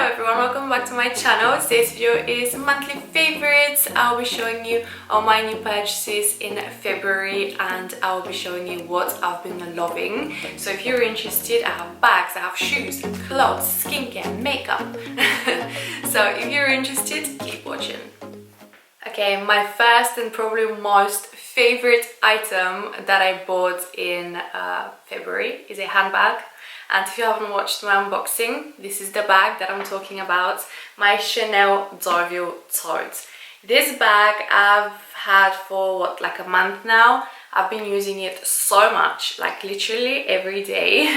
everyone, welcome back to my channel. Today's video is monthly favorites. I'll be showing you all my new purchases in February and I'll be showing you what I've been loving. So if you're interested, I have bags, I have shoes, clothes, skincare, makeup. So if you're interested, keep watching. Okay, my first and probably most favorite item that I bought in February is a handbag. And if you haven't watched my unboxing, this is the bag that I'm talking about, my Chanel Deauville tote. This bag I've had for what, like a month now. I've been using it so much, like literally every day.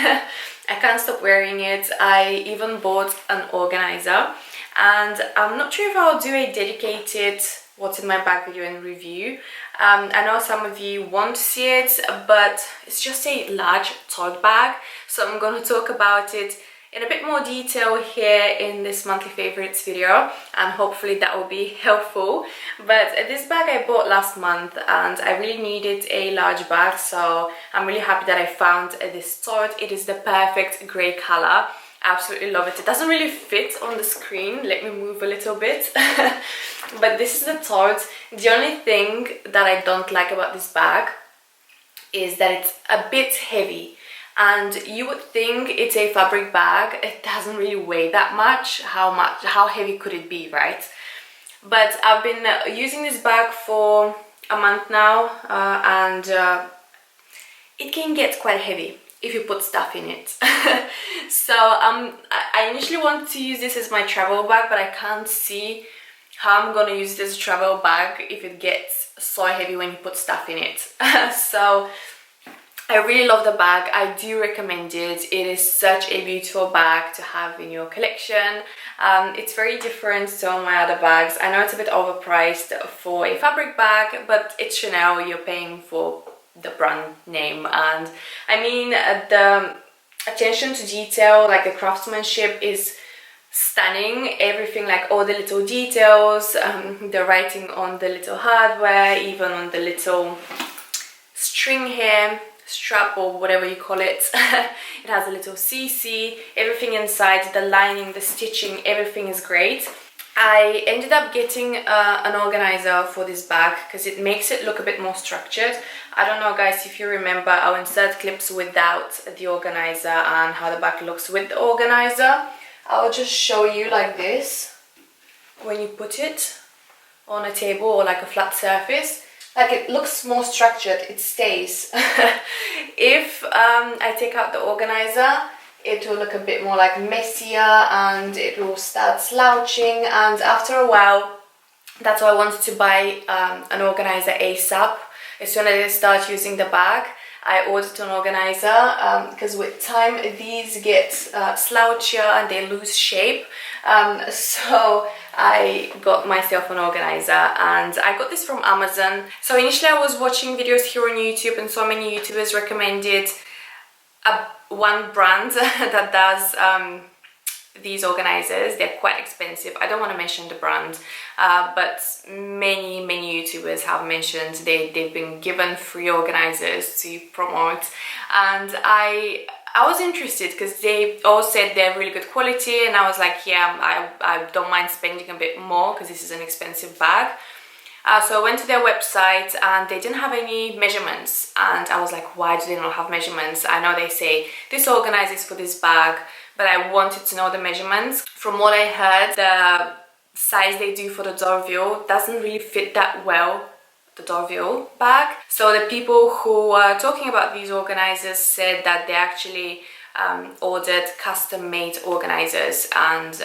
I can't stop wearing it. I even bought an organizer, and I'm not sure if I'll do a dedicated what's in my bag video and review. I know some of you want to see it, but it's just a large tote bag, so I'm going to talk about it in a bit more detail here in this monthly favorites video, and hopefully that will be helpful. But this bag I bought last month and I really needed a large bag, so I'm really happy that I found this tote. It is the perfect grey color. Absolutely love it. It doesn't really fit on the screen. Let me move a little bit. But this is the tote. The only thing that I don't like about this bag is that it's a bit heavy. And you would think it's a fabric bag. It doesn't really weigh that much. How heavy could it be, right? But I've been using this bag for a month now, and it can get quite heavy if you put stuff in it. So I initially wanted to use this as my travel bag, but I can't see how I'm gonna use it as a travel bag if it gets so heavy when you put stuff in it. So I really love the bag. I do recommend it. It is such a beautiful bag to have in your collection. It's very different to all my other bags. I know it's a bit overpriced for a fabric bag, but it's Chanel. You're paying for the brand name, and I mean the attention to detail, like the craftsmanship is stunning. Everything, like all the little details, the writing on the little hardware, even on the little string here, strap or whatever you call it. It has a little CC, everything inside, the lining, the stitching, everything is great. I ended up getting an organizer for this bag because it makes it look a bit more structured. I don't know, guys, if you remember, I'll insert clips without the organizer and how the bag looks with the organizer. I'll just show you like this. When you put it on a table or like a flat surface, like it looks more structured, it stays. If I take out the organizer, it will look a bit more like messier and it will start slouching, and after a while, that's why I wanted to buy an organizer ASAP. As soon as I start using the bag, I ordered an organizer because with time these get slouchier and they lose shape. So I got myself an organizer, and I got this from Amazon. So initially I was watching videos here on YouTube, and so many YouTubers recommended one brand that does these organizers. They're quite expensive. I don't want to mention the brand, but many YouTubers have mentioned they've been given free organizers to promote, and I was interested because they all said they're really good quality, and I was like, yeah, I don't mind spending a bit more because this is an expensive bag. So I went to their website and they didn't have any measurements, and I was like, why do they not have measurements? I know they say this organizer is for this bag, but I wanted to know the measurements. From what I heard, the size they do for the Deauville doesn't really fit that well, the Deauville bag. So the people who were talking about these organizers said that they actually ordered custom-made organizers, and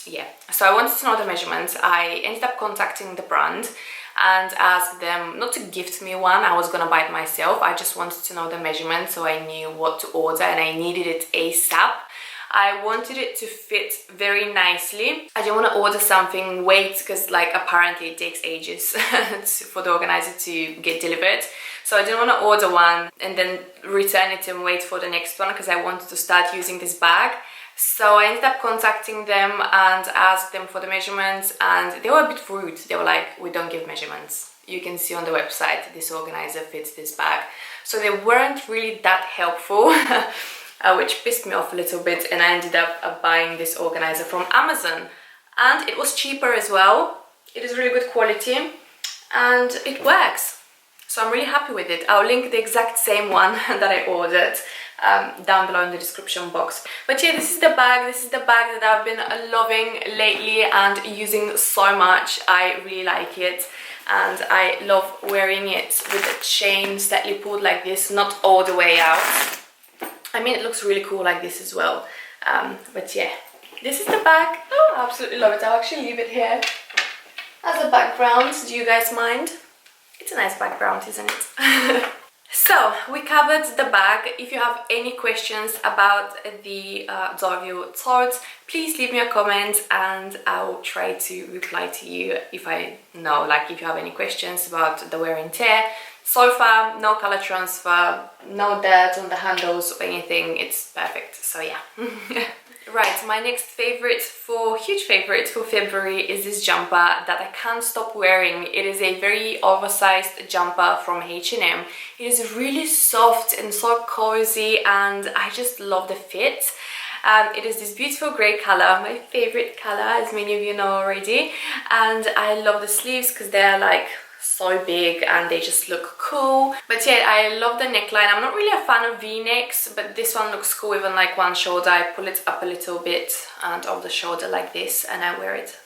yeah, so I wanted to know the measurements. I ended up contacting the brand and asked them not to gift me one. I was gonna buy it myself. I just wanted to know the measurements so I knew what to order, and I needed it ASAP. I wanted it to fit very nicely. I didn't want to order something, wait, because like apparently it takes ages for the organizer to get delivered. So I didn't want to order one and then return it and wait for the next one, because I wanted to start using this bag. So I ended up contacting them and asked them for the measurements, and they were a bit rude. They were like, we don't give measurements. You can see on the website this organizer fits this bag. So they weren't really that helpful. which pissed me off a little bit, and I ended up buying this organizer from Amazon, and it was cheaper as well. It is really good quality and it works, so I'm really happy with it. I'll link the exact same one that I ordered down below in the description box. But yeah, this is the bag that I've been loving lately and using so much. I really like it, and I love wearing it with the chain slightly pulled like this, not all the way out. I mean, it looks really cool like this as well. But yeah, this is the bag. Oh, I absolutely love it. I'll actually leave it here as a background. Do you guys mind? It's a nice background, isn't it? So we covered the bag. If you have any questions about the Deauville tote, please leave me a comment and I'll try to reply to you if I know, like if you have any questions about the wear and tear. So far, no color transfer, no dirt on the handles or anything. It's perfect, so yeah. Right, my next favorite, huge favorite for February is this jumper that I can't stop wearing. It is a very oversized jumper from H&M. It is really soft and so cozy, and I just love the fit. It is this beautiful grey colour, my favorite colour, as many of you know already. And I love the sleeves because they're like so big and they just look cool. But yeah, I love the neckline. I'm not really a fan of v-necks, but this one looks cool. Even like one shoulder, I pull it up a little bit and off the shoulder like this, and I wear it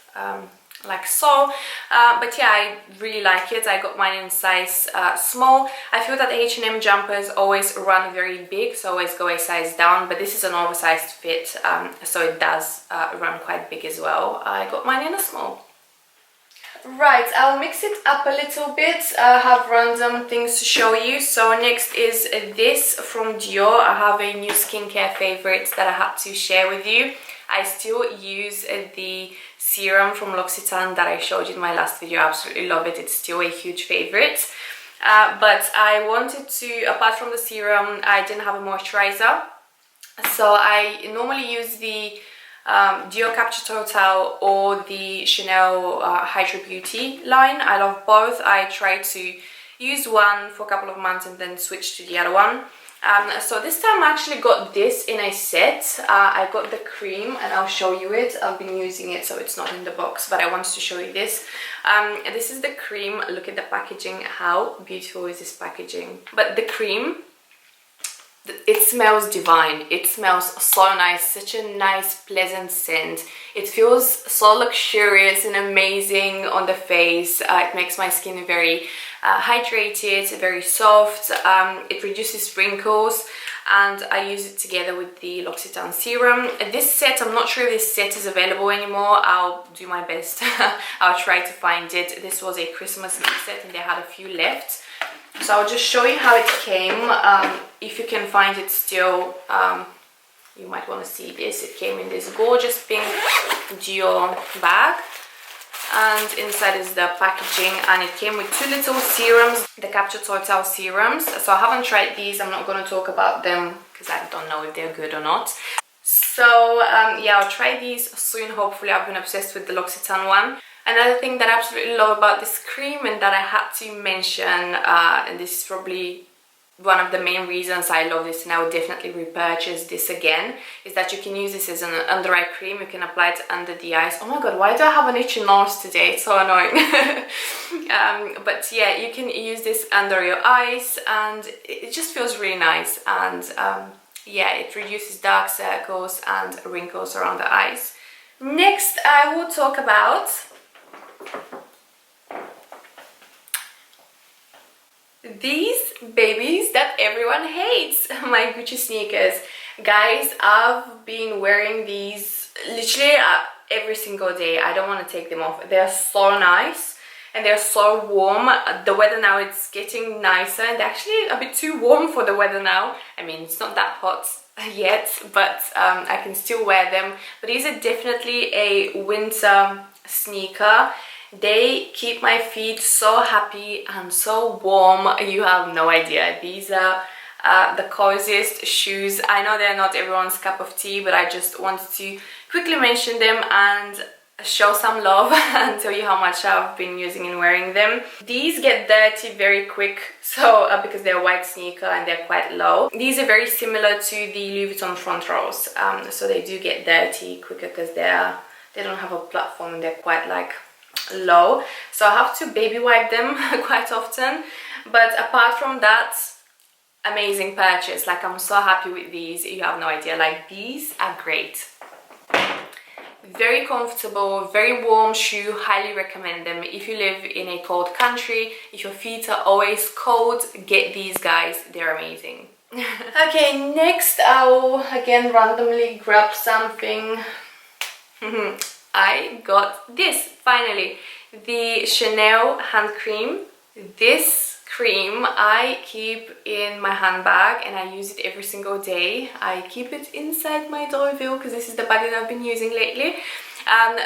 like so. But yeah, I really like it. I got mine in size small. I feel that H&M jumpers always run very big, so always go a size down, but this is an oversized fit, so it does run quite big as well. I got mine in a small. Right, I'll mix it up a little bit. I have random things to show you. So next is this from Dior. I have a new skincare favorite that I had to share with you. I still use the serum from L'Occitane that I showed you in my last video. I absolutely love it. It's still a huge favorite. But I wanted to, apart from the serum, I didn't have a moisturizer. So I normally use the Dior Capture Total or the Chanel Hydra Beauty line. I love both. I try to use one for a couple of months and then switch to the other one. So this time I actually got this in a set. I got the cream and I'll show you it. I've been using it, so it's not in the box, but I wanted to show you this. This is the cream. Look at the packaging. How beautiful is this packaging? But the cream, it smells divine. It smells so nice, such a nice pleasant scent. It feels so luxurious and amazing on the face. It makes my skin very hydrated, very soft. It reduces wrinkles, and I use it together with the L'Occitane serum. This set, I'm not sure if this set is available anymore. I'll do my best. I'll try to find it. This was a Christmas gift set and they had a few left. So I'll just show you how it came. If you can find it still, you might want to see this. It came in this gorgeous pink Dior bag, and inside is the packaging, and it came with two little serums, the Capture Total serums. So I haven't tried these. I'm not going to talk about them because I don't know if they're good or not. So yeah, I'll try these soon, hopefully. I've been obsessed with the L'Occitane one. Another thing that I absolutely love about this cream and that I had to mention, and this is probably one of the main reasons I love this and I would definitely repurchase this again, is that you can use this as an under eye cream. You can apply it under the eyes. Oh my god, why do I have an itchy nose today? It's so annoying. But yeah, you can use this under your eyes and it just feels really nice, and yeah, it reduces dark circles and wrinkles around the eyes. Next, I will talk about these babies that everyone hates, my Gucci sneakers. Guys, I've been wearing these literally every single day. I don't want to take them off. They're so nice and they're so warm. The weather now, it's getting nicer and they're actually a bit too warm for the weather now. I mean, it's not that hot yet, but I can still wear them. But these are definitely a winter sneaker. They keep my feet so happy and so warm. You have no idea. These are the coziest shoes. I know they're not everyone's cup of tea, but I just wanted to quickly mention them, and show some love and tell you how much I've been using and wearing them. These get dirty very quick, so because they're a white sneaker and they're quite low. These are very similar to the Louis Vuitton front rows, so they do get dirty quicker because they don't have a platform and they're quite like low, so I have to baby wipe them quite often. But apart from that, amazing purchase. Like, I'm so happy with these, you have no idea. Like, these are great. Very comfortable, very warm shoe, highly recommend them. If you live in a cold country, if your feet are always cold, get these guys, they're amazing. Okay, next I'll again randomly grab something. I got this finally, the Chanel hand cream. This cream I keep in my handbag and I use it every single day. I keep it inside my Deauville because this is the bag that I've been using lately.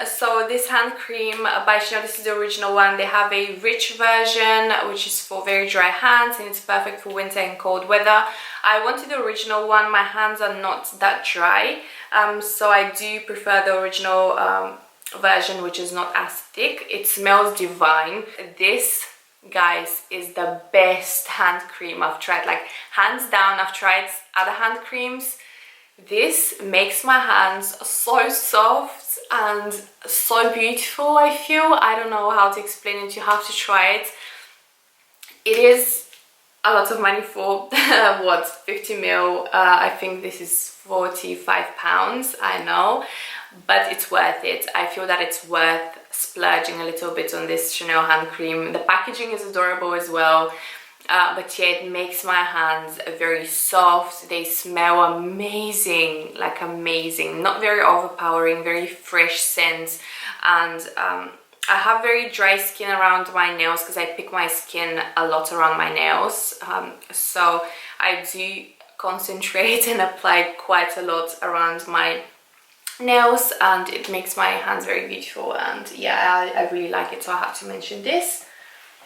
So this hand cream by Chanel, this is the original one. They have a rich version which is for very dry hands and it's perfect for winter and cold weather. I wanted the original one. My hands are not that dry, so I do prefer the original version, which is not as thick. It smells divine. This, guys, is the best hand cream I've tried. Like, hands down, I've tried other hand creams. This makes my hands so soft and so beautiful, I feel. I don't know how to explain it. You have to try it. It is a lot of money for what, 50 ml. I think this is 45 pounds, I know, but it's worth it. I feel that it's worth splurging a little bit on this Chanel hand cream. The packaging is adorable as well, but yeah, it makes my hands very soft. They smell amazing, like amazing, not very overpowering, very fresh scent. And I have very dry skin around my nails because I pick my skin a lot around my nails, so I do concentrate and apply quite a lot around my nails, and it makes my hands very beautiful. And yeah, I really like it, so I have to mention this.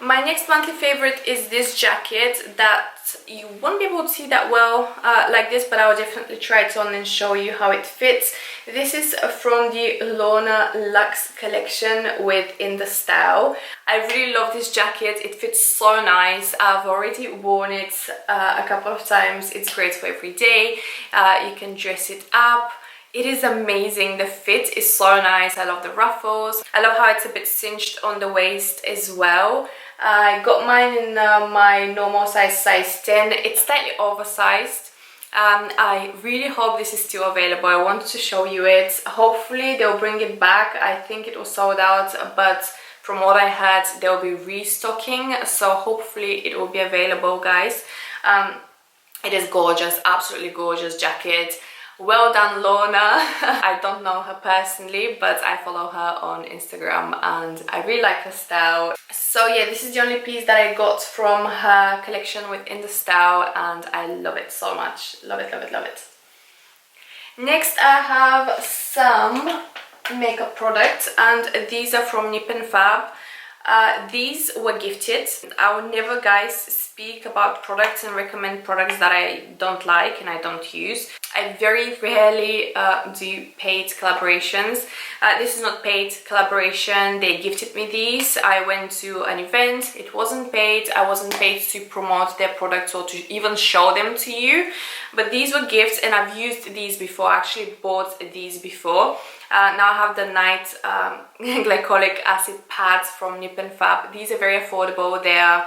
My next monthly favorite is this jacket that you won't be able to see that well like this, but I will definitely try it on and show you how it fits. This is from the Lorna Luxe collection with In The Style. I really love this jacket. It fits so nice. I've already worn it a couple of times. It's great for every day. You can dress it up. It is amazing. The fit is so nice. I love the ruffles. I love how it's a bit cinched on the waist as well. I got mine in my normal size 10. It's slightly oversized. I really hope this is still available. I wanted to show you it. Hopefully they'll bring it back. I think it was sold out, but from what I heard, they'll be restocking, so hopefully it will be available, guys. It is gorgeous, absolutely gorgeous jacket. Well done, Lorna. I don't know her personally, but I follow her on Instagram and I really like her style. So yeah, this is the only piece that I got from her collection with In The Style, and I love it so much. Love it, love it, love it. Next I have some makeup products, and these are from Nip and Fab. These were gifted. I will never, guys, speak about products and recommend products that I don't like and I don't use. I very rarely do paid collaborations. This is not paid collaboration. They gifted me these. I went to an event. It wasn't paid. I wasn't paid to promote their products or to even show them to you. But these were gifts and I've used these before. I actually bought these before. Now I have the night glycolic acid pads from Nip and Fab. These are very affordable. They are,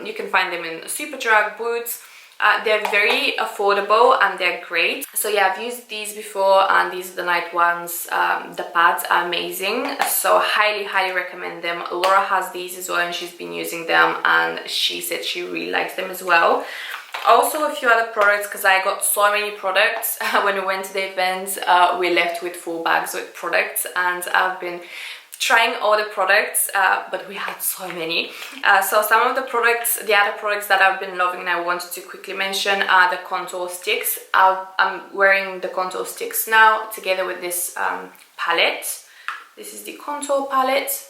you can find them in Superdrug, Boots. They're very affordable and they're great. So yeah, I've used these before and these are the night ones. The pads are amazing, so highly, highly recommend them. Laura has these as well and she's been using them and she said she really likes them as well. Also a few other products, because I got so many products. When we went to the event, we left with full bags with products, and I've been trying all the products, but we had so many. So some of the products, the other products that I've been loving and I wanted to quickly mention are the contour sticks. I'm wearing the contour sticks now together with this palette. This is the contour palette.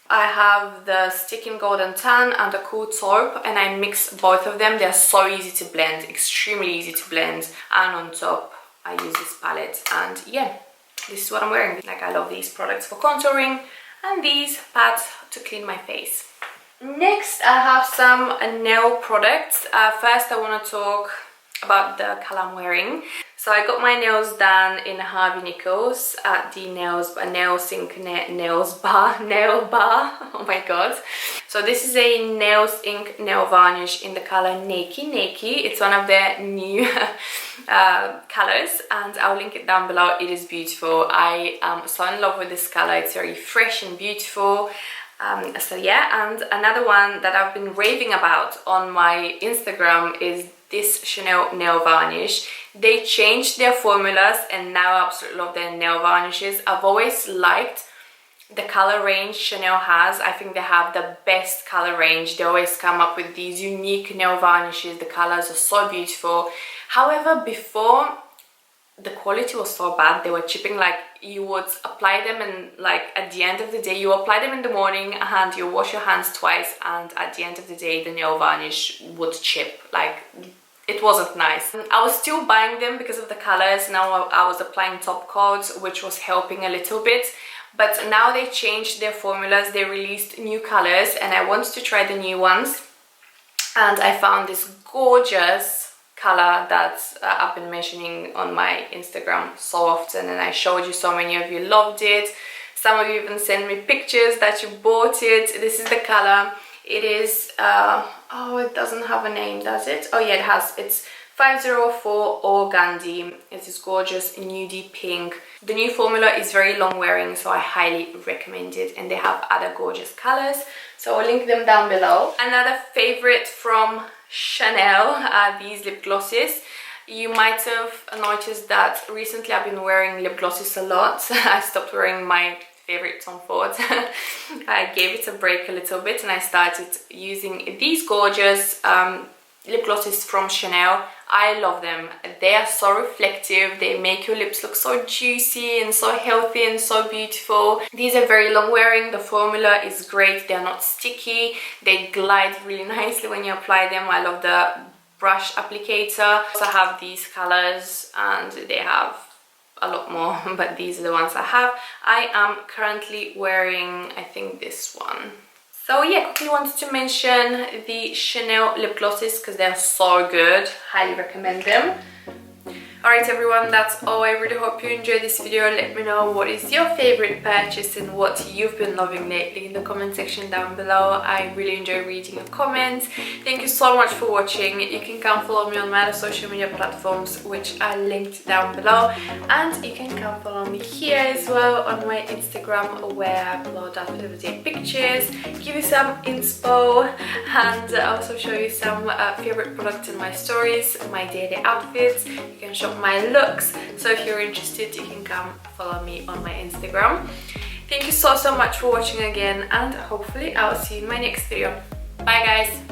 I have the Stick in Golden Tan and the Cool Taupe, and I mix both of them. They're so easy to blend, extremely easy to blend. And on top I use this palette, and yeah, this is what I'm wearing. Like, I love these products for contouring and these pads to clean my face. Next, I have some nail products. First, I want to talk about the color I'm wearing. So I got my nails done in Harvey Nichols at the nail bar. Oh my god. So this is a Nails Ink nail varnish in the color Nakey. It's one of their new colors, and I'll link it down below. It is beautiful. I am so in love with this color. It's very fresh and beautiful. So yeah, and another one that I've been raving about on my Instagram is this Chanel nail varnish. They changed their formulas and now I absolutely love their nail varnishes. I've always liked the color range Chanel has. I think they have the best color range. They always come up with these unique nail varnishes. The colors are so beautiful. However, before, the quality was so bad. They were chipping. Like, you would apply them and like at the end of the day, you apply them in the morning and you wash your hands twice, and at the end of the day the nail varnish would chip. Like, it wasn't nice. I was still buying them because of the colors. Now I was applying top coats, which was helping a little bit, but now they changed their formulas. They released new colors and I wanted to try the new ones, and I found this gorgeous color that I've been mentioning on my Instagram so often, and I showed you. So many of you loved it. Some of you even sent me pictures that you bought it. This is the color. It is oh, it doesn't have a name, does it? Oh yeah, it has. It's 504 Organdy. It is gorgeous nudie pink. The new formula is very long wearing, so I highly recommend it, and they have other gorgeous colors, so I'll link them down below. Another favorite from Chanel are these lip glosses. You might have noticed that recently I've been wearing lip glosses a lot. I stopped wearing my favorite Tom Ford. I gave it a break a little bit and I started using these gorgeous lip glosses from Chanel. I love them. They are so reflective. They make your lips look so juicy and so healthy and so beautiful. These are very long wearing. The formula is great. They're not sticky. They glide really nicely when you apply them. I love the brush applicator. I also have these colors and they have a lot more, but these are the ones I have. I am currently wearing, I think, this one. So yeah, quickly wanted to mention the Chanel lip glosses because they're so good. Highly recommend them. Alright everyone, that's all. I really hope you enjoyed this video. Let me know what is your favorite purchase and what you've been loving lately in the comment section down below. I really enjoy reading your comments. Thank you so much for watching. You can come follow me on my other social media platforms, which are linked down below, and you can come follow me here as well on my Instagram, where I upload everyday pictures, give you some inspo, and also show you some favorite products in my stories, my daily outfits. You can shop my looks, so if you're interested, you can come follow me on my Instagram. Thank you so much for watching again, and hopefully I'll see you in my next video. Bye guys.